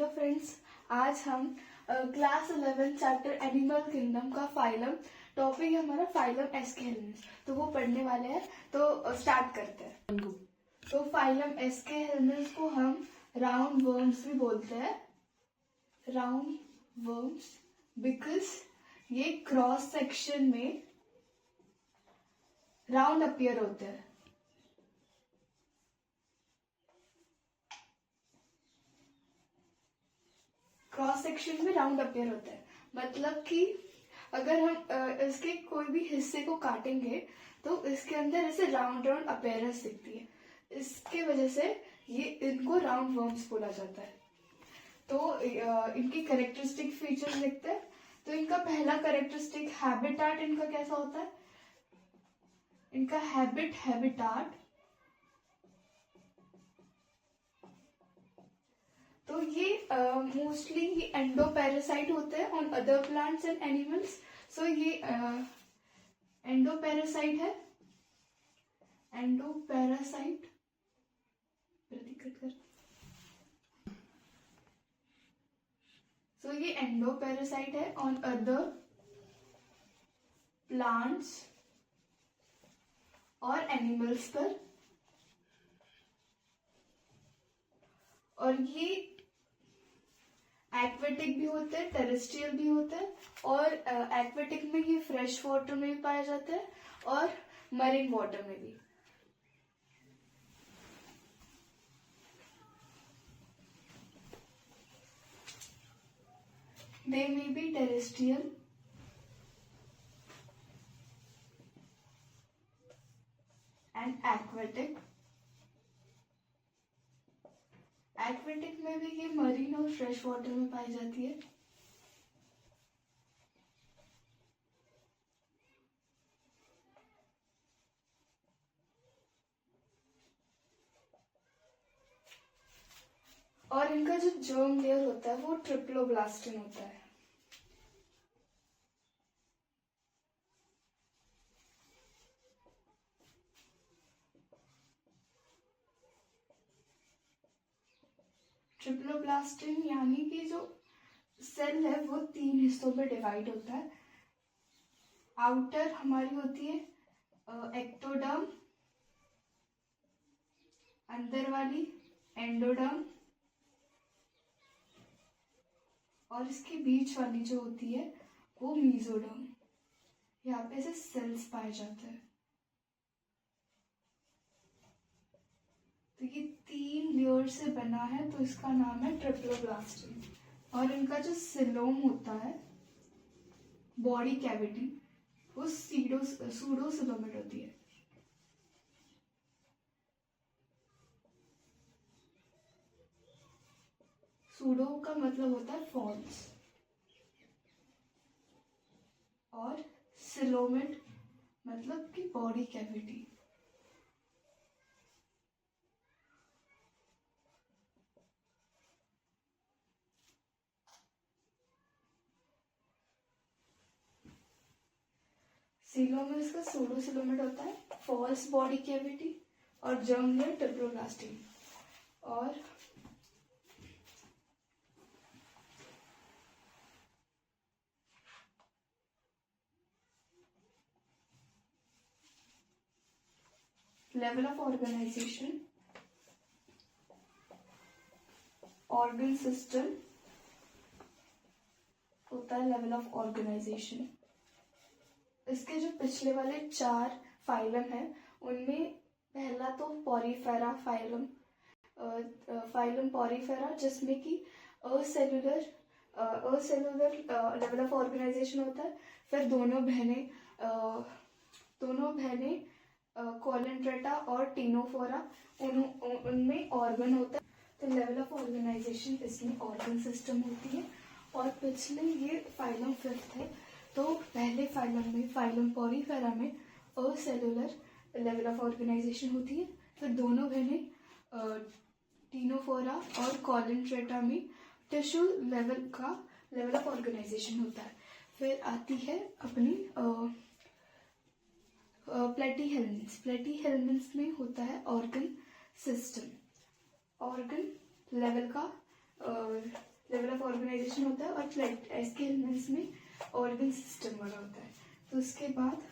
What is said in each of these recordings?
Hello friends, आज हम class 11 chapter animal kingdom का फाइलम टॉपिक है हमारा फाइलम एस्केहेलनिस, तो वो पढ़ने वाले हैं। तो स्टार्ट करते हैं। तो फाइलम एस्केहेलनिस को हम राउंड वर्म्स भी बोलते हैं, राउंड वर्म्स, बिकॉज ये क्रॉस सेक्शन में राउंड अपीयर होते हैं। क्रॉस सेक्शन में राउंड अपीयर होता है, मतलब कि अगर हम इसके कोई भी हिस्से को काटेंगे तो इसके अंदर ऐसे राउंड राउंड अपीयरेंस दिखती है। इसके वजह से ये इनको राउंड वर्म्स बोला जाता है। तो इनकी कैरेक्टरिस्टिक फीचर्स देखते हैं। तो इनका पहला कैरेक्टरिस्टिक हैबिटाट इनका कैसा होता है। इनका हैबिटाट तो ये मोस्टली ये एंडोपैरासाइट होते हैं on other plants and animals. So ये एंडोपैरासाइट है, एंडोपैरासाइट प्रतिकृत कर। सो ये एंडोपैरासाइट है ऑन अदर प्लांट्स और एनिमल्स पर, और ये एक्वेटिक भी होते हैं, टेरेस्ट्रियल भी होते हैं। और एक्वेटिक में ये फ्रेश वाटर में भी पाया जाता है और मरीन वाटर में भी। They may be terrestrial and aquatic. Aquatic में भी ये मरीन और फ्रेश वाटर में पाई जाती है। और इनका जो जर्म लेयर होता है वो ट्रिप्लोब्लास्टिन होता है। ट्रिप्लोब्लास्टिन यानी कि जो सेल है वो 3 हिस्सों में डिवाइड होता है। आउटर हमारी होती है एक्टोडर्म, अंदर वाली एंडोडर्म, और इसके बीच वाली जो होती है वो मीजोडर्म। यहाँ पे से सेल्स पाए जाते हैं। तो ये 3 लेयर से बना है, तो इसका नाम है ट्रिप्लोब्लास्टिन। और इनका जो सिलोम होता है, बॉडी कैविटी, वो सूडोसिलोमेट होती है। सूडो का मतलब होता है फॉल्स, और सिलोमेट मतलब कि बॉडी कैविटी। सीलोम में इसका सूडोसिलोमेट होता है, फॉल्स बॉडी कैविटी, और जर्म में ट्रिप्लोब्लास्टिन। और level of organization, organ system होता है लेवल ऑफ ऑर्गेनाइजेशन। इसके जो पिछले वाले 4 फाइलम हैं उनमें पहला तो पॉरीफेरा फाइलम, फाइलम पॉरीफेरा, जिसमें कि असेलुलर लेवल ऑफ ऑर्गेनाइजेशन होता है। फिर दोनों बहनें कॉलेंट्रेटा और टीनोफोरा, उनमें ऑर्गन होता है। तो लेवल ऑफ ऑर्गेनाइजेशन इसमें ऑर्गन सिस्टम होती है। और पिछले ये फाइलम 5th है। तो पहले फाइलम में, फाइलम पॉरीफेरा में असेलुलर लेवल ऑफ ऑर्गेनाइजेशन होती है। फिर दोनों बहनें टीनोफोरा और कॉलेंट्रेटा में टिश्यू लेवल का लेवल ऑफ ऑर्गेनाइजेशन होता है। फिर आती है अपनी प्लेटीहेल्मिन्थ्स। प्लेटीहेल्मिन्थ्स में होता है ऑर्गन सिस्टम, ऑर्गन लेवल का ऑर्गेनाइजेशन होता है और एस के एलिमेंट्स में ऑर्गन सिस्टम वाला होता है। तो उसके बाद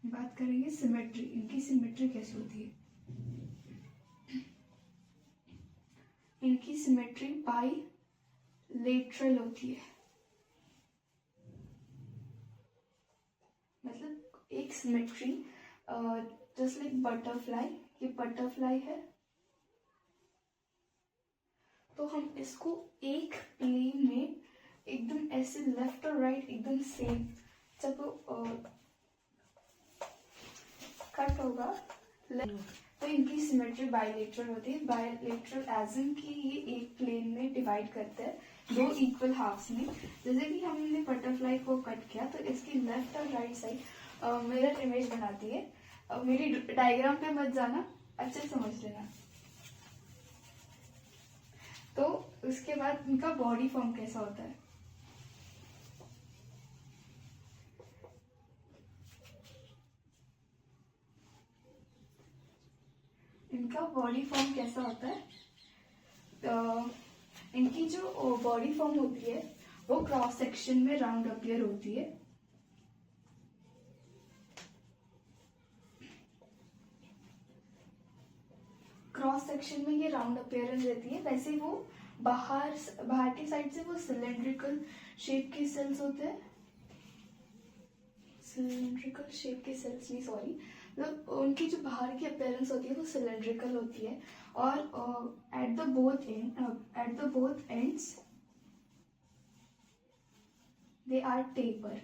बात करेंगे सिमेट्री। इनकी सिमेट्री कैसे होती है? इनकी सिमेट्री बाइलेटरल होती है, मतलब एक सिमेट्री जस्ट लाइक बटरफ्लाई। ये बटरफ्लाई है, तो हम इसको एक प्लेन में एकदम ऐसे लेफ्ट और राइट एकदम सेम, जब कट होगा तो इनकी सिमेट्री बाइलेटरल होती है। बाइलेटरल एज इन कि ये एक प्लेन में डिवाइड करते हैं दो इक्वल हाफ्स में। जैसे कि हमने बटरफ्लाई को कट किया तो इसकी लेफ्ट और राइट साइड मिरर इमेज बनाती है। मेरी डायग्राम पे मत जाना, अच्छे समझ लेना। तो उसके बाद इनका बॉडी फॉर्म कैसा होता है? इनका बॉडी फॉर्म कैसा होता है? इनकी जो बॉडी फॉर्म होती है वो क्रॉस सेक्शन में राउंड अपीयर होती है। क्रॉस सेक्शन में ये राउंड अपीयरेंस रहती है। वैसे वो बाहर की साइड से वो सिलेंड्रिकल शेप के सेल्स होते हैं। सिलेंड्रिकल शेप के सेल्स नहीं, सॉरी, मतलब उनकी जो बाहर की अपीयरेंस होती है वो सिलेंड्रिकल होती है। और at the both ends they are taper.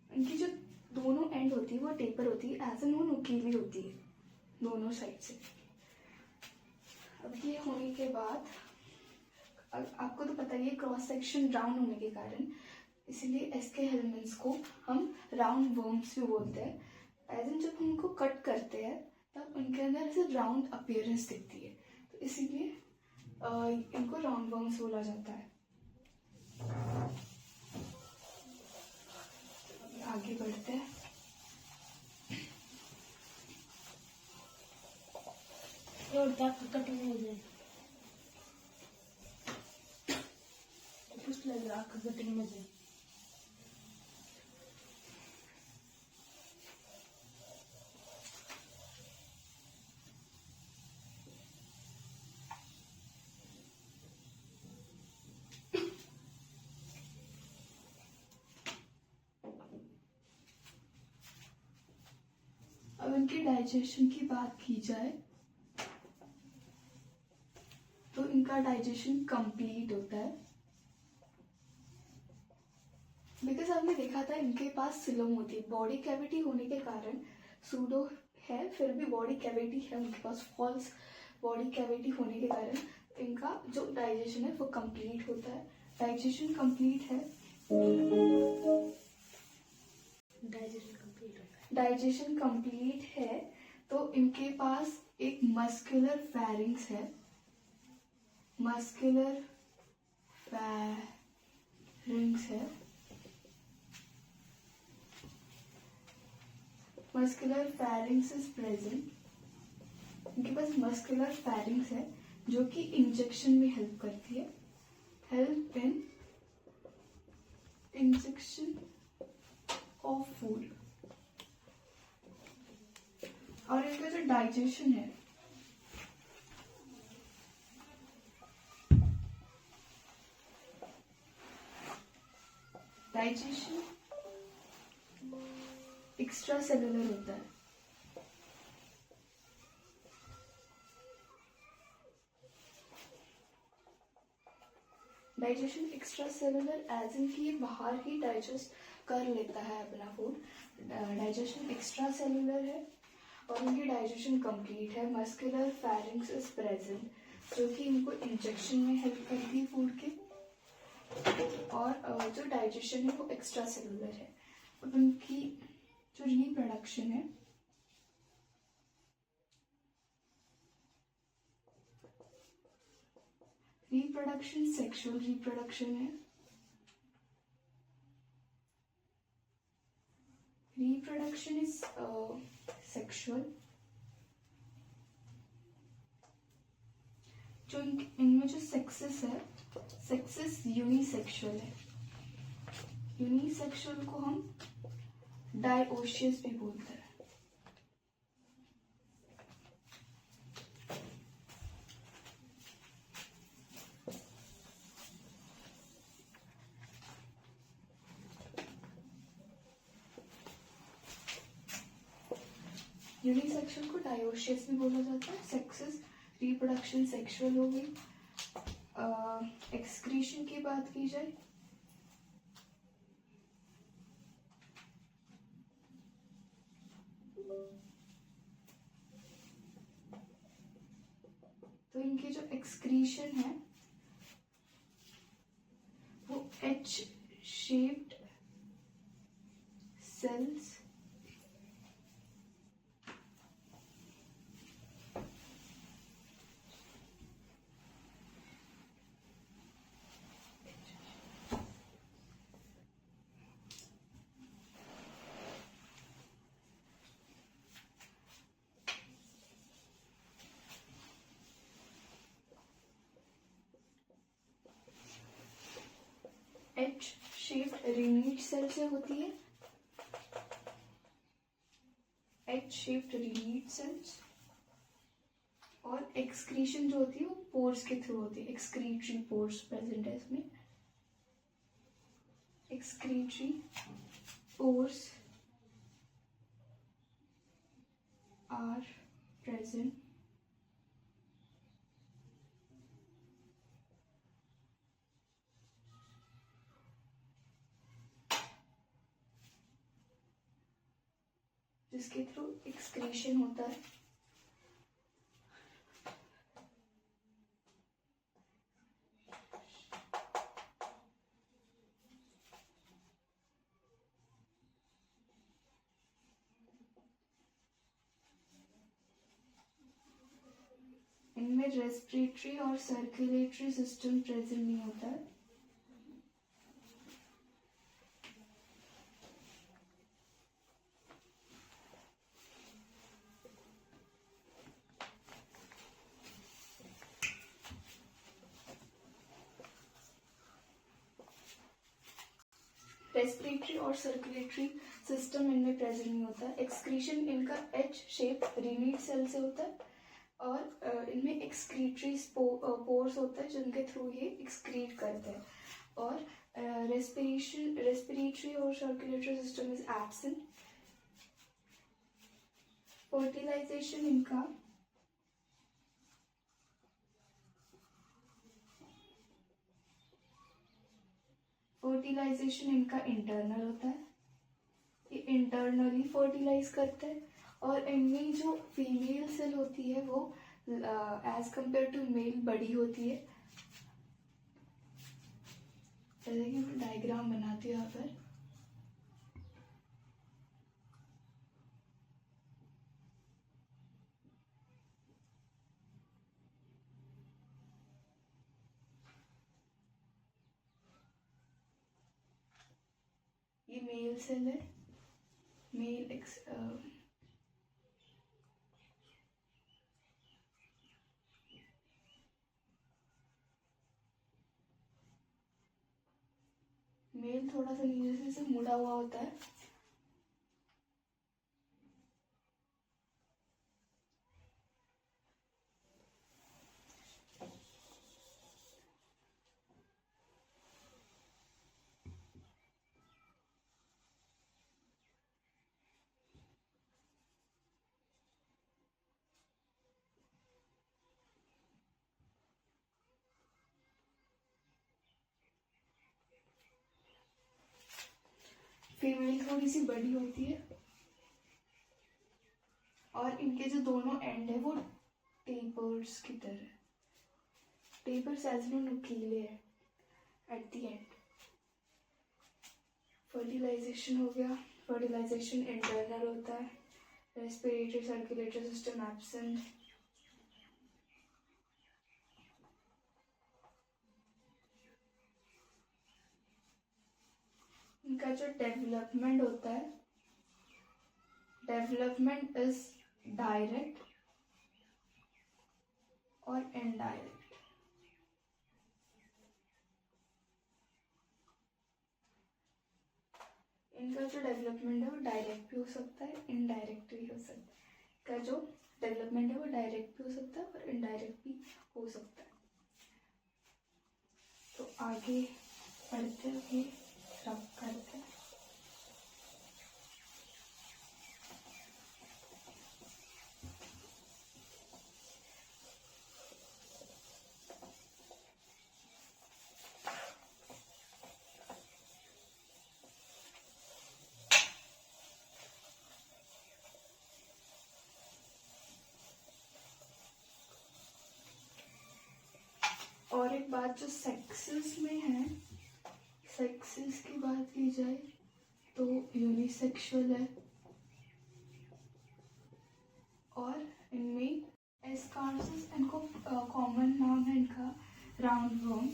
इनकी जो दोनों एंड होती है वो टेपर होती है, एज एन वो नुकीली होती है दोनों साइड से। अब ये होने के बाद आपको तो पता ही है क्रॉस सेक्शन राउंड होने के कारण, इसीलिए एसके एलिमेंट्स को हम राउंड वर्म्स भी बोलते हैं। एज इन जब हम उनको कट करते हैं तब उनके अंदर ऐसे राउंड अपीयरेंस दिखती है, तो इसीलिए इनको राउंड वर्म्स बोला जाता है। आगे बढ़ते हैं। कटिंग हो जाए कुछ लग रहा कटिंग में जाए। अब इनके डाइजेशन की बात की जाए तो इनका डाइजेशन कंप्लीट होता है। बिकॉज हमने देखा था इनके पास सिलोम होती है, बॉडी कैविटी होने के कारण सूडो है, फिर भी बॉडी कैविटी है उनके पास, फॉल्स बॉडी कैविटी होने के कारण इनका जो डाइजेशन है वो कंप्लीट होता है। डाइजेशन कंप्लीट है, डाइजेशन कंप्लीट है तो इनके पास एक मस्कुलर फेरिंग्स है। मस्कुलर फेरिंग्स है, मस्कुलर फेरिंग्स इज प्रेजेंट। इनके पास मस्कुलर फेरिंग्स है जो कि इंजेक्शन में हेल्प करती है, help in injection of food. और इनका जो डाइजेशन है डाइजेशन एक्स्ट्रा सेलुलर होता है। Digestion extra cellular as in कि ये बाहर ही डाइजेस्ट कर लेता है अपना फूड। डाइजेशन एक्स्ट्रा सेलुलर है और इनकी डाइजेशन कंप्लीट है। मस्कुलर फेरिंग्स इज प्रेजेंट जो कि इनको इंजेक्शन में हेल्प करती है फूड के। और जो डाइजेशन है वो एक्स्ट्रा सेलुलर है। और उनकी जो रिप्रोडक्शन है रिप्रोडक्शन सेक्सुअल रिप्रोडक्शन है। रिप्रोडक्शन इज सेक्सुअल जो इनमें जो सेक्सेस है, सेक्सेस यूनिसेक्सुअल है। यूनिसेक्सुअल को हम डायोशियस भी बोलते हैं। यूनिसेक्सुअल को डायोशियस भी बोला जाता है। सेक्सेस, रिप्रोडक्शन सेक्सुअल हो गई। एक्सक्रीशन की बात की जाए तो इनकी जो एक्सक्रीशन है वो H shaped cells H shaped renette cell से होती है। H shaped renette cells. और एक्सक्रीशन जो होती है वो पोर्स के थ्रू होती है। एक्सक्रीटरी पोर्स प्रेजेंट है इसमें। एक्सक्रीटरी पोर्स आर प्रेजेंट जिसके थ्रू एक्सक्रीशन होता है। इनमें रेस्पिरेटरी और सर्कुलेटरी सिस्टम प्रेजेंट नहीं होता है। रेस्पिरेटरी और सर्कुलेटरी सिस्टम इनमें प्रेजेंट नहीं होता है। एक्सक्रीशन इनका एच शेप रिनीड सेल से होता है और इनमें एक्सक्रीटरी पोर्स होता है जिनके थ्रू ये एक्सक्रीट करते हैं। और रेस्पिरेटरी और circulatory system is absent. Fertilization इनका इंटरनल होता है। ये इंटरनली फर्टिलाइज करता है। और इनमें जो फीमेल सेल होती है वो एज कंपेयर टू मेल बड़ी होती है। जैसे कि मैं डायग्राम बनाती हूँ यहाँ पर। ये मेल सेल है। मेल मेल थोड़ा सा नीचे से मुड़ा हुआ होता है। फीमेल थोड़ी सी बड़ी होती है और इनके जो दोनों एंड है वो टेपर्स की तरह। टेपर्स एज नो नुकीले है एट द एंड। फर्टिलाइजेशन हो गया। फर्टिलाइजेशन इंटरनल होता है। Respiratory circulatory system absent. इनका जो डेवलपमेंट होता है, डेवलपमेंट इज डायरेक्ट और इनडायरेक्ट। इनका जो डेवलपमेंट है वो डायरेक्ट भी हो सकता है, इनडायरेक्ट भी हो सकता है। का जो डेवलपमेंट है वो डायरेक्ट भी हो सकता है और इनडायरेक्ट भी हो सकता है। तो आगे बढ़ते हुए रब करते हैं। और एक बात जो सेक्सेस में है, सेक्सेस की बात की जाए तो यूनिसेक्सुअल है और इनमें एस्कार्सिस इनको कॉमन नाम है इनका राउंड वर्म।